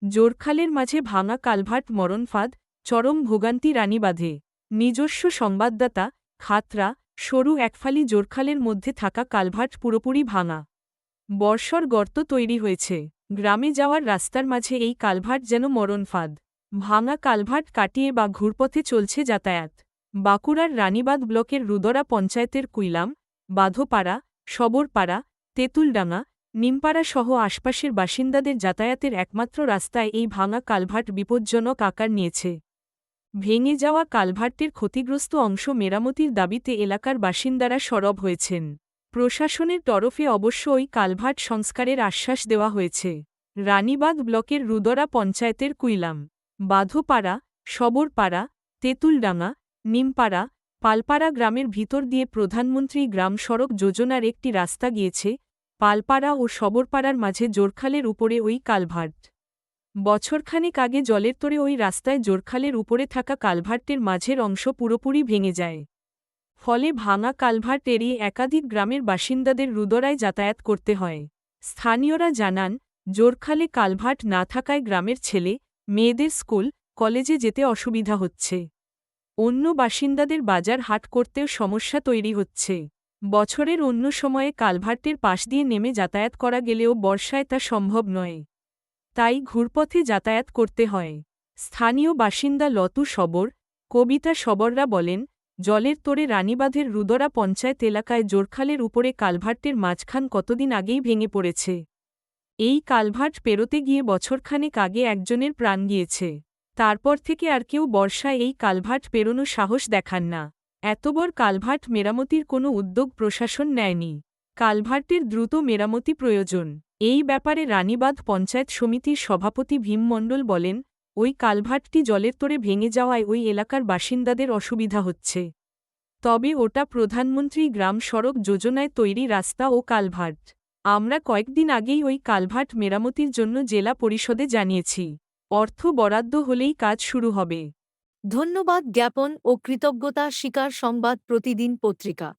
জোরখালের মাঝে ভাঙা কালভার্ট মরণফাঁদ, চরম ভোগান্তি রানীবাঁধে। নিজস্ব সংবাদদাতা, খাতড়া, সরু একফালি জোরখালের মধ্যে থাকা কালভার্ট পুরোপুরি ভাঙা। বর্ষর গর্ত তৈরি হয়েছে। গ্রামে যাওয়ার রাস্তার মাঝে এই কালভার্ট যেন মরণফাঁদ। ভাঙা কালভার্ট কাটিয়ে বা ঘুরপথে চলছে যাতায়াত। বাঁকুড়ার রানীবাঁধ ব্লকের রুদরা পঞ্চায়েতের কুইলাম, বাঁধোপাড়া, সবরপাড়া, তেঁতুলডাঙ্গা, নিমপাড়া সহ আশপাশের বাসিন্দাদের যাতায়াতের একমাত্র রাস্তায় এই ভাঙা কালভার্ট বিপজ্জনক আকার নিয়েছে। ভেঙে যাওয়া কালভার্টের ক্ষতিগ্রস্ত অংশ মেরামতির দাবিতে এলাকার বাসিন্দারা সরব হয়েছেন। প্রশাসনের তরফে অবশ্য ওই কালভার্ট সংস্কারের আশ্বাস দেওয়া হয়েছে। রানীবাঁধ ব্লকের রুদরা পঞ্চায়েতের কুইলাম, বাঁধোপাড়া, সবরপাড়া, তেঁতুলডাঙ্গা, নিমপাড়া, পালপাড়া গ্রামের ভিতর দিয়ে প্রধানমন্ত্রী গ্রাম সড়ক যোজনার একটি রাস্তা গিয়েছে। পালপাড়া ও সবরপাড়ার মাঝে জোরখালের উপরে ওই কালভার্ট। বছরখানেক আগে জলের তোড়ে ওই রাস্তায় জোরখালের উপরে থাকা কালভার্টের মাঝের অংশ পুরোপুরি ভেঙে যায়। ফলে ভাঙা কালভার্ট এড়িয়ে একাধিক গ্রামের বাসিন্দাদের রুদরায় যাতায়াত করতে হয়। স্থানীয়রা জানান, জোরখালে কালভার্ট না থাকায় গ্রামের ছেলে মেয়েদের স্কুল, কলেজে যেতে অসুবিধা হচ্ছে। অন্য বাসিন্দাদের বাজার হাট করতেও সমস্যা তৈরি হচ্ছে। বছরের অন্য সময়ে কালভার্টের পাশ দিয়ে নেমে যাতায়াত করা গেলেও বর্ষায় তা সম্ভব নয়। তাই ঘুরপথে যাতায়াত করতে হয়। স্থানীয় বাসিন্দা লতু সবর, কবিতা সবররা বলেন, জলের তোড়ে রানীবাঁধের রুদরা পঞ্চায়েত এলাকায় জোরখালের উপরে কালভার্টের মাঝখান কতদিন আগেই ভেঙে পড়েছে। এই কালভার্ট পেরোতে গিয়ে বছরখানেক আগে একজনের প্রাণ গিয়েছে। তারপর থেকে আর কেউ বর্ষায় এই কালভার্ট পেরোনো সাহস দেখান না। এত বড় কালভার্ট মেরামতির কোনো উদ্যোগ প্রশাসন নেয়নি। কালভার্টের দ্রুত মেরামতি প্রয়োজন। এই ব্যাপারে রানীবাঁধ পঞ্চায়েত সমিতির সভাপতি ভীম মণ্ডল বলেন, ওই কালভার্টটি জলের তোড়ে ভেঙে যাওয়ায় ওই এলাকার বাসিন্দাদের অসুবিধা হচ্ছে। তবে ওটা প্রধানমন্ত্রী গ্রাম সড়ক যোজনায় তৈরি রাস্তা ও কালভার্ট। আমরা কয়েকদিন আগেই ওই কালভার্ট মেরামতির জন্য জেলা পরিষদে জানিয়েছি। অর্থ বরাদ্দ হলেই কাজ শুরু হবে। ধন্যবাদ জ্ঞাপন ও কৃতজ্ঞতা স্বীকার সংবাদ প্রতিদিন পত্রিকা।